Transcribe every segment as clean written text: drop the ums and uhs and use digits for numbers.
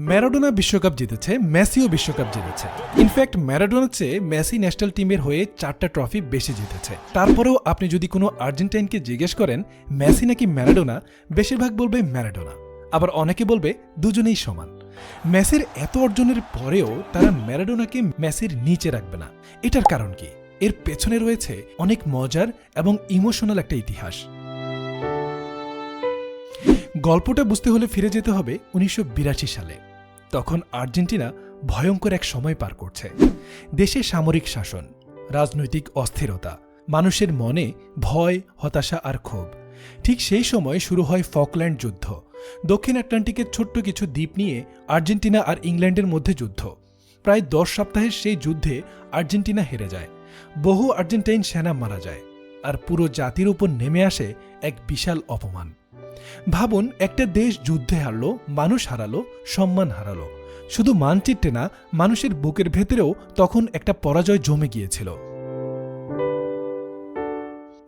Maradona বিশ্বকাপ জিতেছে, মেসিও বিশ্বকাপ জিতেছে। ইনফ্যাক্ট ম্যারাডোনার চেয়ে মেসি ন্যাশনাল টিমের হয়ে 4টা ট্রফি বেশি জিতেছে। তারপরেও আপনি যদি কোনো আর্জেন্টাইনকে জিজ্ঞেস করেন মেসি নাকি ম্যারাডোনা, বেশিরভাগ বলবে ম্যারাডোনা। আবার অনেকে বলবে দুজনেই সমান। মেসির এত অর্জনের পরেও তারা ম্যারাডোনাকে মেসির নিচে রাখবে না। এটার কারণ কি? এর পেছনে রয়েছে অনেক মজার এবং ইমোশনাল একটা ইতিহাস। গল্পটা বুঝতে হলে ফিরে যেতে হবে 1982 সালে। তখন আর্জেন্টিনা ভয়ঙ্কর এক সময় পার করছে। দেশে সামরিক শাসন, রাজনৈতিক অস্থিরতা, মানুষের মনে ভয়, হতাশা আর ক্ষোভ। ঠিক সেই সময় শুরু হয় ফকল্যান্ড যুদ্ধ। দক্ষিণ আটলান্টিকের ছোট্ট কিছু দ্বীপ নিয়ে আর্জেন্টিনা আর ইংল্যান্ডের মধ্যে যুদ্ধ। প্রায় 10 সপ্তাহের সেই যুদ্ধে আর্জেন্টিনা হেরে যায়। বহু আর্জেন্টাইন সেনা মারা যায়, আর পুরো জাতির উপর নেমে আসে এক বিশাল অপমান। ভাবুন, একটা দেশ যুদ্ধে হারলো, মানুষ হারালো, সম্মান হারালো। শুধু মানচিত্রে না, মানুষের বুকের ভেতরেও তখন একটা পরাজয় জমে গিয়েছিল।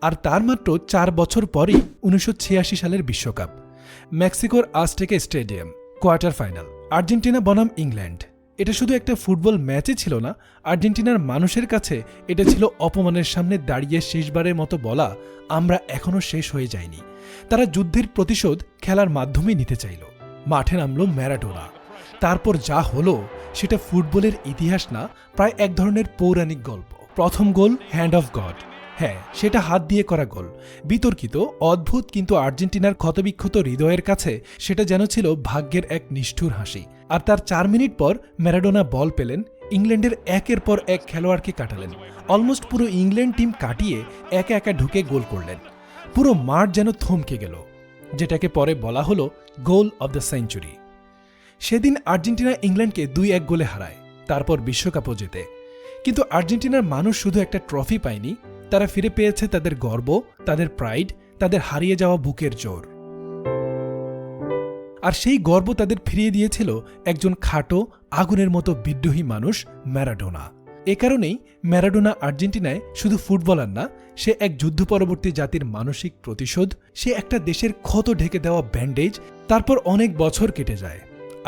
আর তার মাত্র 4 বছর পরই 1986 সালের বিশ্বকাপ। মেক্সিকোর আজটেকা স্টেডিয়াম, কোয়ার্টার ফাইনাল, আর্জেন্টিনা বনাম ইংল্যান্ড। এটা শুধু একটা ফুটবল ম্যাচই ছিল না, আর্জেন্টিনার মানুষের কাছে এটা ছিল অপমানের সামনে দাঁড়িয়ে শেষবারের মতো বলা, আমরা এখনো শেষ হয়ে যাইনি। তারা যুদ্ধের প্রতিশোধ খেলার মাধ্যমে নিতে চাইল। মাঠে নামল ম্যারাডোনা। তারপর যা হলো সেটা ফুটবলের ইতিহাস না, প্রায় এক ধরনের পৌরাণিক গল্প। প্রথম গোল হ্যান্ড অফ গড। হ্যাঁ, সেটা হাত দিয়ে করা গোল। বিতর্কিত, অদ্ভুত, কিন্তু আর্জেন্টিনার ক্ষতবিক্ষত হৃদয়ের কাছে সেটা যেন ছিল ভাগ্যের এক নিষ্ঠুর হাসি। আর তার 4 মিনিট পর ম্যারাডোনা বল পেলেন, ইংল্যান্ডের একের পর এক খেলোয়াড়কে কাটালেন। অলমোস্ট পুরো ইংল্যান্ড টিম কাটিয়ে একা একা ঢুকে গোল করলেন। পুরো মাঠ যেন থমকে গেল, যেটাকে পরে বলা হলো গোল অব দ্য সেঞ্চুরি। সেদিন আর্জেন্টিনা ইংল্যান্ডকে 2-1 গোলে হারায়, তারপর বিশ্বকাপও জেতে। কিন্তু আর্জেন্টিনার মানুষ শুধু একটা ট্রফি পায়নি, তারা ফিরে পেয়েছে তাদের গর্ব, তাদের প্রাইড, তাদের হারিয়ে যাওয়া বুকের জোর। আর সেই গর্ব তাদের ফিরিয়ে দিয়েছিল একজন খাটো, আগুনের মতো বিদ্রোহী মানুষ, ম্যারাডোনা। এ কারণেই ম্যারাডোনা আর্জেন্টিনায় শুধু ফুটবলার না, সে এক যুদ্ধ পরবর্তী জাতির মানসিক প্রতিশোধ। সে একটা দেশের ক্ষত ঢেকে দেওয়া ব্যান্ডেজ। তারপর অনেক বছর কেটে যায়।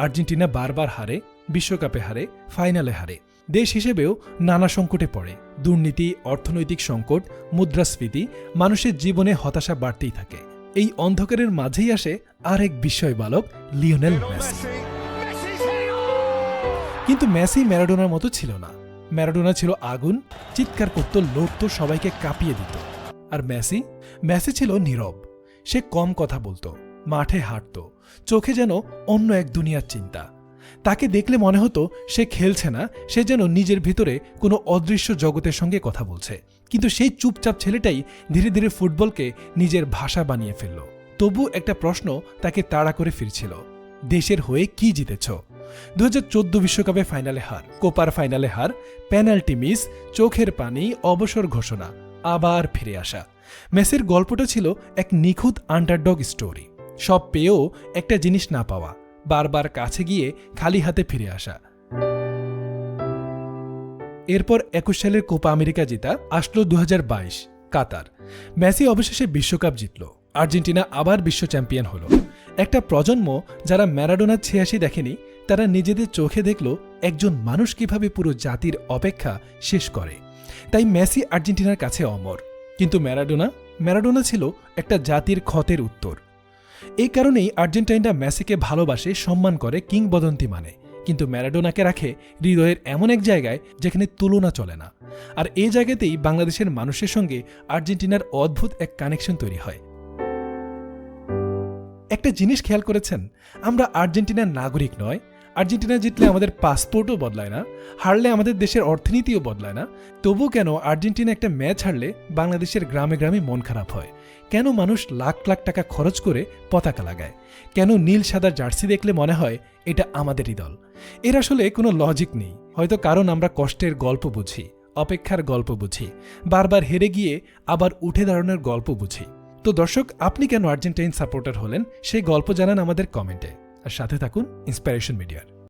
আর্জেন্টিনা বারবার হারে, বিশ্বকাপে হারে, ফাইনালে হারে। দেশ হিসেবেও নানা সংকটে পড়ে। দুর্নীতি, অর্থনৈতিক সংকট, মুদ্রাস্ফীতি, মানুষের জীবনে হতাশা বাড়তেই থাকে। এই অন্ধকারের মাঝেই আসে আরেক বিস্ময় বালক, লিওনেল মেসি। কিন্তু মেসি ম্যারাডোনার মতো ছিল না। ম্যারাডোনা ছিল আগুন, চিৎকার করত, লড়ত, সবাইকে কাঁপিয়ে দিত। আর মেসি ছিল নীরব। সে কম কথা বলতো, মাঠে হাঁটত, চোখে যেন অন্য এক দুনিয়ার চিন্তা। তাকে দেখলে মনে হতো সে খেলছে না, সে যেন নিজের ভিতরে কোনো অদৃশ্য জগতের সঙ্গে কথা বলছে। কিন্তু সেই চুপচাপ ছেলেটাই ধীরে ধীরে ফুটবলকে নিজের ভাষা বানিয়ে ফেলল। তবু একটা প্রশ্ন তাকে তাড়া করে ফিরছিল, দেশের হয়ে কি জিতেছ? 2014 বিশ্বকাপে ফাইনালে হার, কোপার ফাইনালে হার, পেনাল্টি মিস, চোখের পানি, অবসর ঘোষণা, আবার ফিরে আসা। মেসির গল্পটা ছিল এক নিখুঁত আন্ডারডগ স্টোরি। সব পেয়েও একটা জিনিস না পাওয়া, বারবার কাছে গিয়ে খালি হাতে ফিরে আসা। এরপর 21 সালের কোপা আমেরিকা জেতা, আসলো 2022 কাতার। মেসি অবশেষে বিশ্বকাপ জিতল, আর্জেন্টিনা আবার বিশ্ব চ্যাম্পিয়ন হলো। একটা প্রজন্ম যারা ম্যারাডোনার 86 দেখেনি, তারা নিজেদের চোখে দেখল একজন মানুষ কিভাবে পুরো জাতির অপেক্ষা শেষ করে। তাই মেসি আর্জেন্টিনার কাছে অমর। কিন্তু ম্যারাডোনা ছিল একটা জাতির ক্ষতের উত্তর। এই কারণেই আর্জেন্টাইনরা মেসিকে ভালোবাসে, সম্মান করে, কিংবদন্তি মানে। কিন্তু ম্যারাডোনাকে রাখে হৃদয়ের এমন এক জায়গায় যেখানে তুলনা চলে না। আর এই জায়গাতেই বাংলাদেশের মানুষের সঙ্গে আর্জেন্টিনার অদ্ভুত এক কানেকশন তৈরি হয়। একটা জিনিস খেয়াল করেছেন, আমরা আর্জেন্টিনার নাগরিক নয়। আর্জেন্টিনা জিতলে আমাদের পাসপোর্টও বদলায় না, হারলে আমাদের দেশের অর্থনীতিও বদলায় না। তবু কেন আর্জেন্টিনা একটা ম্যাচ হারলে বাংলাদেশের গ্রামে গ্রামে মন খারাপ হয়? কেন মানুষ লাখ লাখ টাকা খরচ করে পতাকা লাগায়? কেন নীল সাদা জার্সি দেখলে মনে হয় এটা আমাদেরই দল? এর আসলে কোনো লজিক নেই। হয়তো কারণ আমরা কষ্টের গল্প বুঝি, অপেক্ষার গল্প বুঝি, বারবার হেরে গিয়ে আবার উঠে দাঁড়ানোর গল্প বুঝি। তো দর্শক, আপনি কেন আর্জেন্টাইন সাপোর্টার হলেন সেই গল্প জানান আমাদের কমেন্টে। আর সাথে থাকুন ইন্সপিরেশন মিডিয়ার।